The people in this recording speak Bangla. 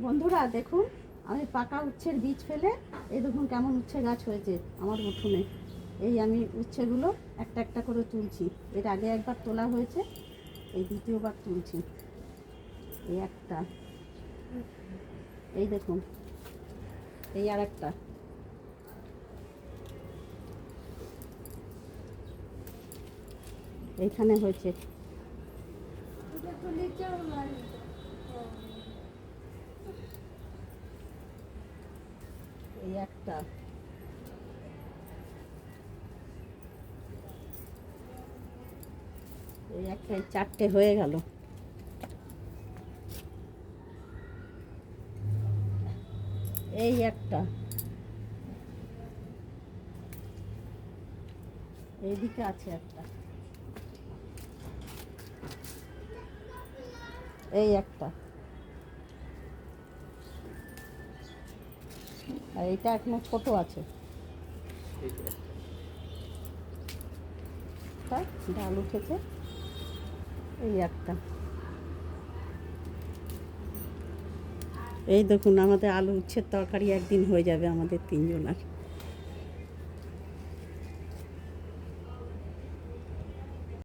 বন্ধুরা দেখুন, আমি পাকা উচ্ছের বীজ ফেলে এই দেখুন কেমন উচ্ছে গাছ হয়েছে আমার উঠোনে। এই আমি উচ্ছেগুলো একটা একটা করে তুলছি। এর আগে একবার তোলা হয়েছে, এই দ্বিতীয়বার তুলছি। এই একটা, এই দেখুন, এই আর একটা, এইখানে হয়েছে। এই একটা, এই একটা, এই চারটে হয়ে গেল। এই একটা, এইদিকে আছে একটা, এই একটা, আর এইটা এখনো ছোট আছে। তাই ডাল উঠেছে। এই একটা, এই দেখুন আমাদের আলু উচ্ছের তরকারি একদিন হয়ে যাবে আমাদের তিনজনের।